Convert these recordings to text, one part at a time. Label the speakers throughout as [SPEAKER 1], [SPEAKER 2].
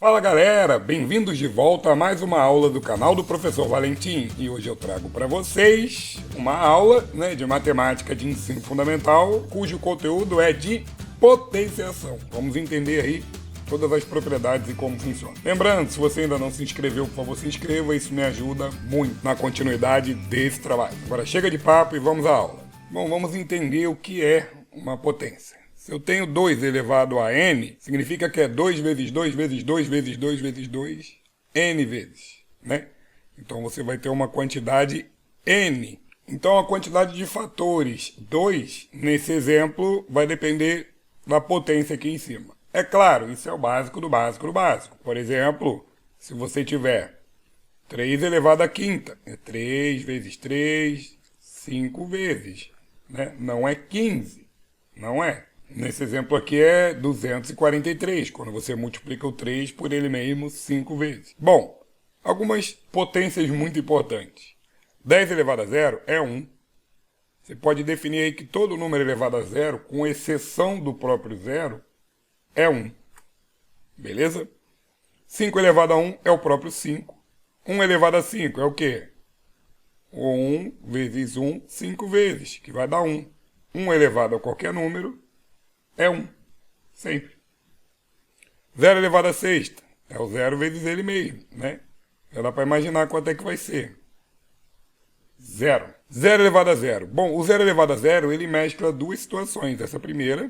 [SPEAKER 1] Fala galera, bem-vindos de volta a mais uma aula do canal do Professor Valentim. E hoje eu trago para vocês uma aula de matemática de ensino fundamental, cujo conteúdo é de potenciação. Vamos entender aí todas as propriedades e como funciona. Lembrando, se você ainda não se inscreveu, por favor se inscreva, isso me ajuda muito na continuidade desse trabalho. Agora chega de papo e vamos à aula. Bom, vamos entender o que é uma potência. Se eu tenho 2 elevado a n, significa que é 2 vezes 2 vezes 2 vezes 2 vezes 2, n vezes, né? Então você vai ter uma quantidade n. Então a quantidade de fatores 2, nesse exemplo, vai depender da potência aqui em cima. É claro, isso é o básico do básico do básico. Por exemplo, se você tiver 3 elevado a quinta, é 3 vezes 3, 5 vezes, né? Não é 15, não é? Nesse exemplo aqui é 243, quando você multiplica o 3 por ele mesmo 5 vezes. Bom, algumas potências muito importantes. 10 elevado a zero é 1. Você pode definir aí que todo número elevado a zero, com exceção do próprio zero, é 1. Beleza? 5 elevado a 1 é o próprio 5. 1 elevado a 5 é o quê? 1 vezes 1, 5 vezes, que vai dar 1. 1 elevado a qualquer número é 1, sempre. 0 elevado a sexta é o 0 vezes ele mesmo, né? Já dá para imaginar quanto é que vai ser. 0. 0 elevado a zero. Bom, o 0 elevado a zero, ele mescla duas situações, essa primeira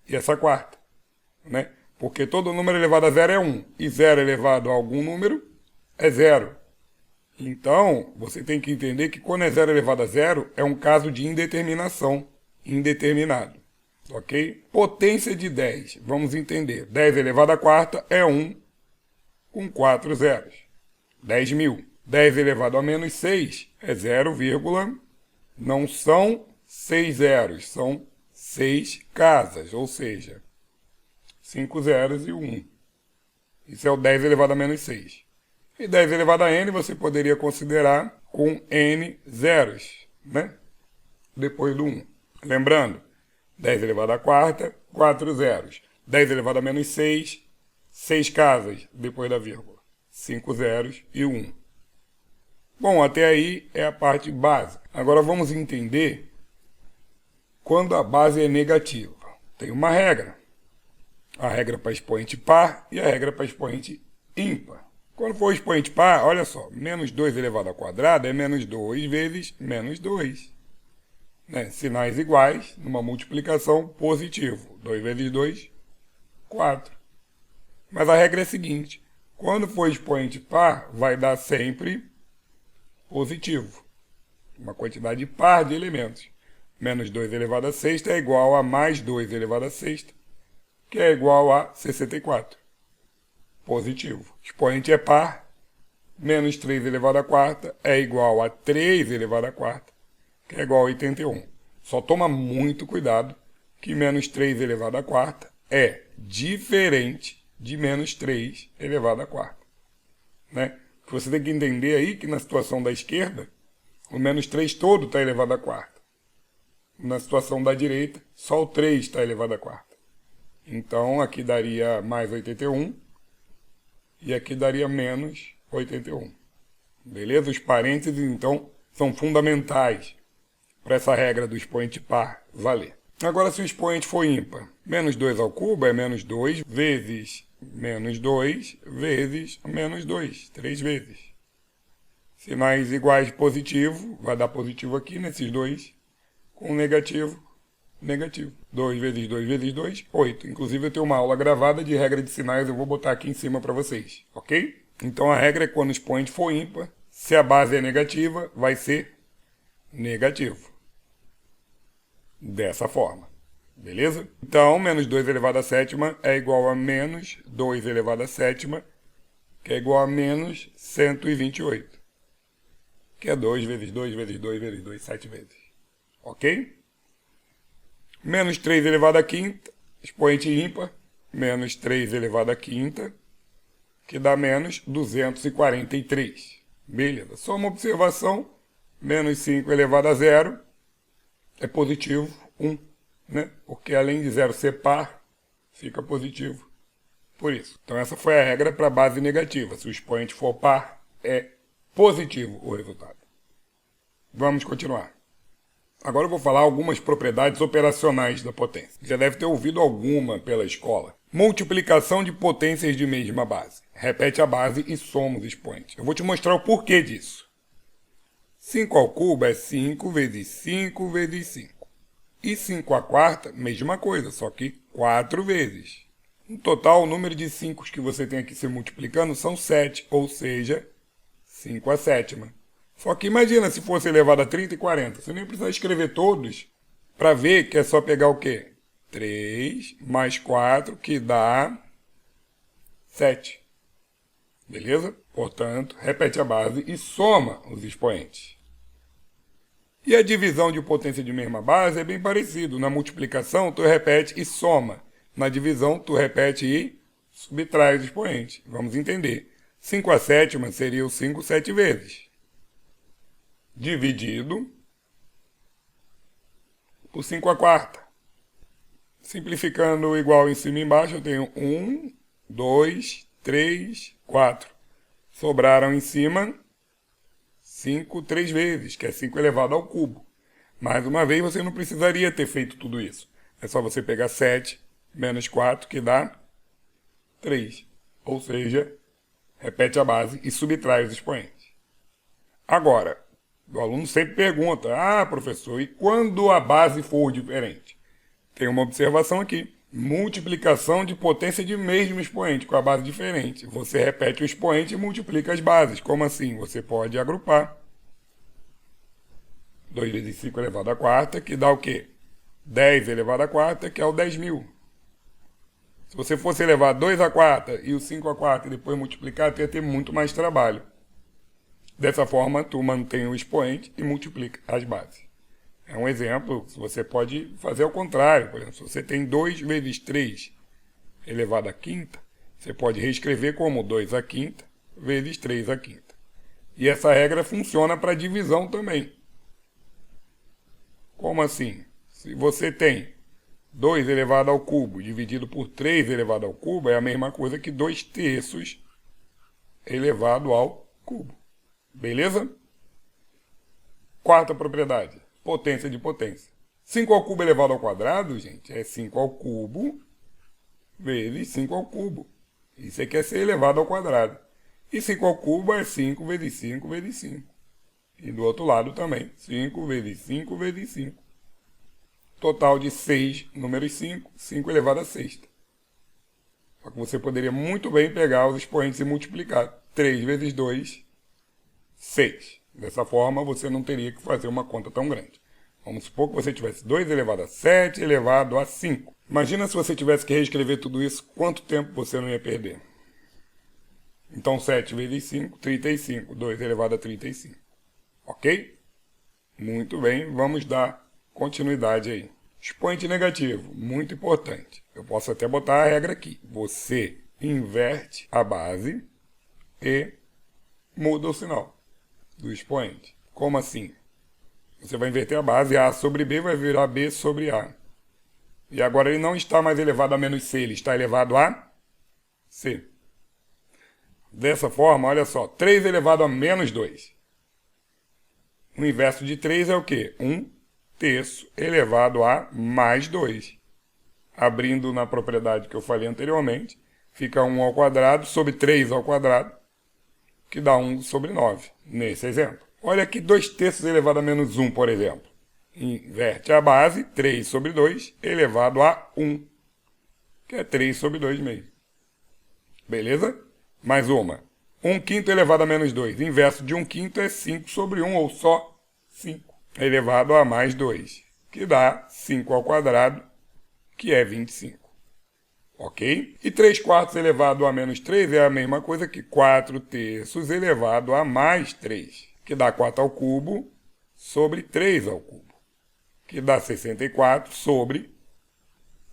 [SPEAKER 1] e essa quarta, né? Porque todo número elevado a zero é 1, e 0 elevado a algum número é 0. Então, você tem que entender que quando é 0 elevado a zero, é um caso de indeterminação, indeterminado. Ok? Potência de 10, vamos entender. 10 elevado a quarta é 1 com 4 zeros. 10.000. 10 elevado a menos 6 é 0, não são 6 zeros, são 6 casas, ou seja, 5 zeros e 1. Isso é o 10 elevado a menos 6. E 10 elevado a n você poderia considerar com n zeros, né? Depois do 1. Lembrando, 10 elevado a quarta, 4 zeros. 10 elevado a menos 6, 6 casas depois da vírgula. 5 zeros e 1. Bom, até aí é a parte básica. Agora vamos entender quando a base é negativa. Tem uma regra. A regra para expoente par e a regra para expoente ímpar. Quando for expoente par, olha só, menos 2 elevado ao quadrado é menos 2 vezes menos 2. Né? Sinais iguais, numa multiplicação positivo. 2 vezes 2, 4. Mas a regra é a seguinte, quando for expoente par, vai dar sempre positivo. Uma quantidade par de elementos. Menos 2 elevado a sexta é igual a mais 2 elevado a sexta, que é igual a 64. Positivo. Expoente é par, menos 3 elevado a quarta é igual a 3 elevado a quarta, que é igual a 81. Só toma muito cuidado que menos 3 elevado a quarta é diferente de menos 3 elevado a quarta. Né? Você tem que entender aí que na situação da esquerda, o menos 3 todo está elevado a quarta. Na situação da direita, só o 3 está elevado a quarta. Então, aqui daria mais 81 e aqui daria menos 81. Beleza? Os parênteses, então, são fundamentais para essa regra do expoente par valer. Agora, se o expoente for ímpar, menos 2 ao cubo é menos 2 vezes menos 2 vezes menos 2, 3 vezes. Sinais iguais positivo, vai dar positivo aqui nesses dois, com negativo, negativo. 2 vezes 2 vezes 2, 8. Inclusive eu tenho uma aula gravada de regra de sinais, eu vou botar aqui em cima para vocês, ok? Então a regra é quando o expoente for ímpar, se a base é negativa, vai ser negativo. Dessa forma, beleza? Então, menos 2 elevado a sétima é igual a menos 2 elevado a sétima, que é igual a menos 128. Que é 2 vezes 2 vezes 2 vezes 2, 7 vezes. Ok? Menos 3 elevado a quinta, expoente ímpar, menos 3 elevado a quinta, que dá menos 243. Beleza? Só uma observação, menos 5 elevado a zero é positivo 1, né? Porque além de zero ser par, fica positivo por isso. Então essa foi a regra para a base negativa. Se o expoente for par, é positivo o resultado. Vamos continuar. Agora eu vou falar algumas propriedades operacionais da potência. Já deve ter ouvido alguma pela escola. Multiplicação de potências de mesma base. Repete a base e soma os expoentes. Eu vou te mostrar o porquê disso. 5 ao cubo é 5 vezes 5 vezes 5. E 5 à quarta, mesma coisa, só que 4 vezes. No total, o número de 5 que você tem aqui se multiplicando são 7, ou seja, 5 à sétima. Só que imagina se fosse elevado a 30 e 40. Você nem precisa escrever todos para ver que é só pegar o quê? 3 mais 4, que dá 7. Beleza? Portanto, repete a base e soma os expoentes. E a divisão de potência de mesma base é bem parecido. Na multiplicação, tu repete e soma. Na divisão, tu repete e subtrai os expoentes. Vamos entender. 5 à sétima seria o 5 7 vezes. Dividido por 5 à quarta. Simplificando o igual em cima e embaixo, eu tenho 1, 2, 3, 4. Sobraram em cima 5 3 vezes, que é 5 elevado ao cubo. Mais uma vez, você não precisaria ter feito tudo isso. É só você pegar 7 menos 4, que dá 3. Ou seja, repete a base e subtrai os expoentes. Agora, o aluno sempre pergunta, professor, e quando a base for diferente? Tem uma observação aqui. Multiplicação de potência de mesmo expoente, com a base diferente. Você repete o expoente e multiplica as bases. Como assim? Você pode agrupar. 2 vezes 5 elevado à quarta, que dá o quê? 10 elevado à quarta, que é o 10.000. Se você fosse elevar 2 à quarta e o 5 à quarta e depois multiplicar, tu ia ter muito mais trabalho. Dessa forma, tu mantém o expoente e multiplica as bases. É um exemplo, você pode fazer ao contrário. Por exemplo, se você tem 2 vezes 3 elevado à quinta, você pode reescrever como 2 à quinta vezes 3 à quinta. E essa regra funciona para divisão também. Como assim? Se você tem 2 elevado ao cubo dividido por 3 elevado ao cubo, é a mesma coisa que 2 terços elevado ao cubo. Beleza? Quarta propriedade. Potência de potência. 5 ao cubo elevado ao quadrado, gente, é 5 ao cubo vezes 5 ao cubo. Isso aqui é ser elevado ao quadrado. E 5 ao cubo é 5 vezes 5 vezes 5. E do outro lado também, 5 vezes 5 vezes 5. Total de 6 números 5, 5 elevado a sexta. Só que você poderia muito bem pegar os expoentes e multiplicar. 3 vezes 2, 6. Dessa forma, você não teria que fazer uma conta tão grande. Vamos supor que você tivesse 2 elevado a 7 elevado a 5. Imagina se você tivesse que reescrever tudo isso, quanto tempo você não ia perder? Então, 7 vezes 5, 35. 2 elevado a 35. Ok? Muito bem, vamos dar continuidade aí. Expoente negativo, muito importante. Eu posso até botar a regra aqui. Você inverte a base e muda o sinal do expoente. Como assim? Você vai inverter a base, A sobre B vai virar B sobre A. E agora ele não está mais elevado a menos C, ele está elevado a C. Dessa forma, olha só, 3 elevado a menos 2. O inverso de 3 é o quê? 1 terço elevado a mais 2. Abrindo na propriedade que eu falei anteriormente, fica 1 ao quadrado sobre 3 ao quadrado, que dá 1 sobre 9, nesse exemplo. Olha aqui, 2 terços elevado a menos 1, por exemplo. Inverte a base, 3 sobre 2, elevado a 1, que é 3 sobre 2 mesmo. Beleza? Mais uma. 1 quinto elevado a menos 2. Inverso de 1 quinto é 5 sobre 1, ou só 5, elevado a mais 2, que dá 5 ao quadrado, que é 25. Ok? E 3 quartos elevado a menos 3 é a mesma coisa que 4 terços elevado a mais 3, que dá 4 ao cubo sobre 3 ao cubo, que dá 64 sobre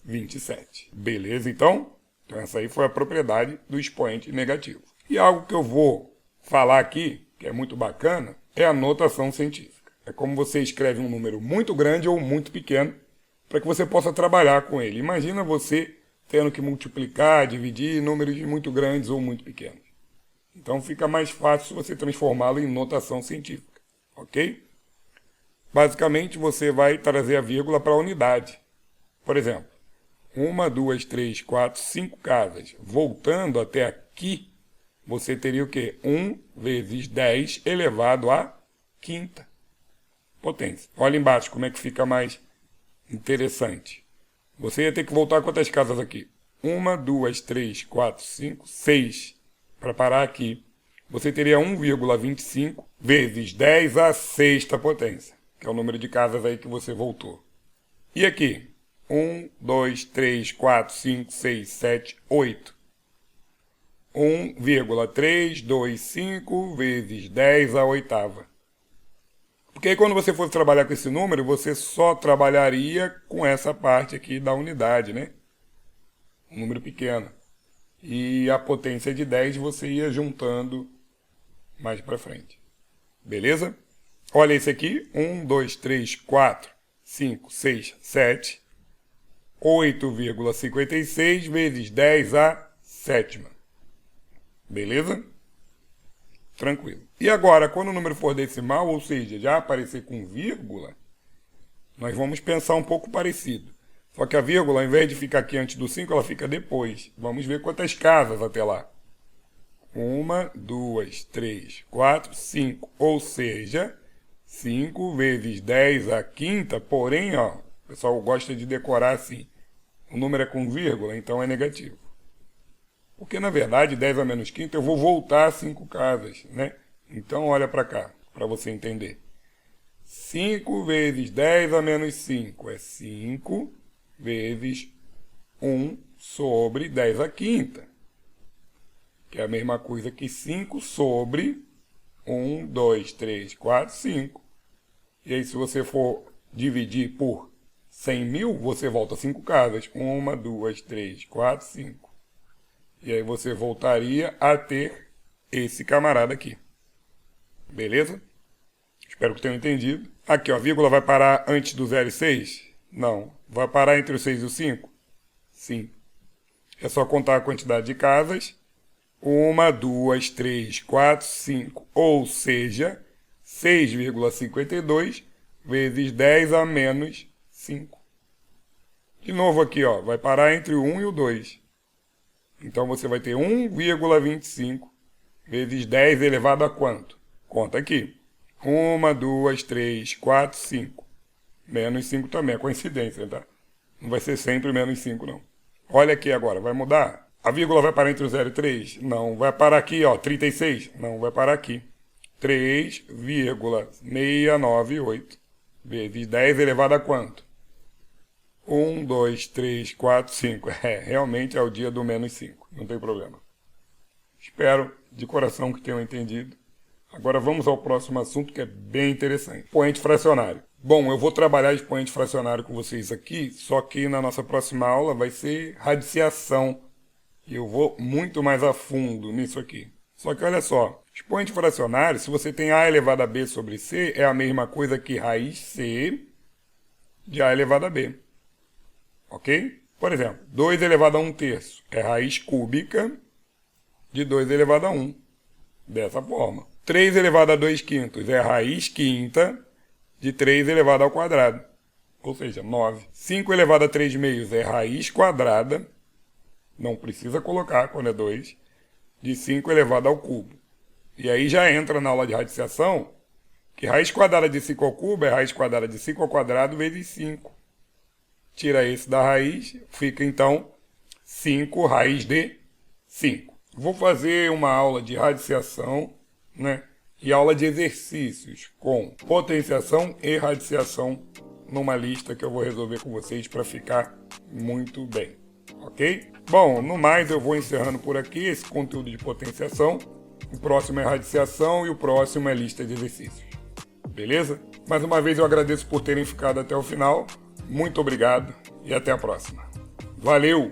[SPEAKER 1] 27. Beleza, então? Então essa aí foi a propriedade do expoente negativo. E algo que eu vou falar aqui, que é muito bacana, é a notação científica. É como você escreve um número muito grande ou muito pequeno para que você possa trabalhar com ele. Imagina você tendo que multiplicar, dividir números muito grandes ou muito pequenos. Então fica mais fácil se você transformá-lo em notação científica, ok? Basicamente você vai trazer a vírgula para a unidade. Por exemplo, 1, 2, 3, 4, 5 casas. Voltando até aqui, você teria o quê? 1 vezes 10 elevado à quinta potência. Olha embaixo como é que fica mais interessante. Você ia ter que voltar quantas casas aqui? 1, 2, 3, 4, 5, 6. Para parar aqui, você teria 1,25 vezes 10 à sexta potência, que é o número de casas aí que você voltou. E aqui? 1, 2, 3, 4, 5, 6, 7, 8. 1,325 vezes 10 à oitava. Porque aí quando você for trabalhar com esse número, você só trabalharia com essa parte aqui da unidade, né? Um número pequeno. E a potência de 10 você ia juntando mais para frente. Beleza? Olha esse aqui. 1, 2, 3, 4, 5, 6, 7. 8,56 vezes 10 à sétima. Beleza? Tranquilo. E agora, quando o número for decimal, ou seja, já aparecer com vírgula, nós vamos pensar um pouco parecido. Só que a vírgula, ao invés de ficar aqui antes do 5, ela fica depois. Vamos ver quantas casas até lá. 1, 2, 3, 4, 5. Ou seja, 5 vezes 10 à quinta, porém, ó, o pessoal gosta de decorar assim. O número é com vírgula, então é negativo. Porque, na verdade, 10 a menos quinta, eu vou voltar 5 casas, né? Então, olha para cá, para você entender. 5 vezes 10 a menos 5 é 5 vezes 1 sobre 10 à quinta. Que é a mesma coisa que 5 sobre 1, 2, 3, 4, 5. E aí, se você for dividir por 100 mil, você volta 5 casas. 1, 2, 3, 4, 5. E aí você voltaria a ter esse camarada aqui. Beleza? Espero que tenham entendido. Aqui, ó, a vírgula vai parar antes do 0 e 6? Não. Vai parar entre o 6 e o 5? Sim. É só contar a quantidade de casas. 1, 2, 3, 4, 5. Ou seja, 6,52 vezes 10 a menos 5. De novo aqui, ó, vai parar entre o 1 e o 2. Então, você vai ter 1,25 vezes 10 elevado a quanto? Conta aqui. 1, 2, 3, 4, 5. Menos 5 também, é coincidência, tá? Não vai ser sempre menos 5, não. Olha aqui agora, vai mudar? A vírgula vai parar entre o 0 e 3? Não. Vai parar aqui, ó, 36? Não, vai parar aqui. 3,698 vezes 10 elevado a quanto? 1, 2, 3, 4, 5. Realmente é o dia do menos 5. Não tem problema. Espero de coração que tenham entendido. Agora vamos ao próximo assunto que é bem interessante. Expoente fracionário. Bom, eu vou trabalhar expoente fracionário com vocês aqui, só que na nossa próxima aula vai ser radiciação. E eu vou muito mais a fundo nisso aqui. Só que olha só, expoente fracionário, se você tem A elevado a B sobre C, é a mesma coisa que raiz C de A elevado a B. Ok? Por exemplo, 2 elevado a 1/3 é raiz cúbica de 2 elevado a 1. Dessa forma. 3 elevado a 2/5 é raiz quinta de 3 elevado ao quadrado. Ou seja, 9. 5 elevado a 3/2 é raiz quadrada. Não precisa colocar quando é 2. De 5 elevado ao cubo. E aí já entra na aula de radiciação que raiz quadrada de 5 ao cubo é raiz quadrada de 5 ao quadrado vezes 5. Tira esse da raiz, fica então 5 raiz de 5. Vou fazer uma aula de radiciação, né? E aula de exercícios com potenciação e radiciação numa lista que eu vou resolver com vocês para ficar muito bem, ok? Bom, no mais eu vou encerrando por aqui esse conteúdo de potenciação. O próximo é radiciação e o próximo é lista de exercícios. Beleza? Mais uma vez eu agradeço por terem ficado até o final. Muito obrigado e até a próxima. Valeu!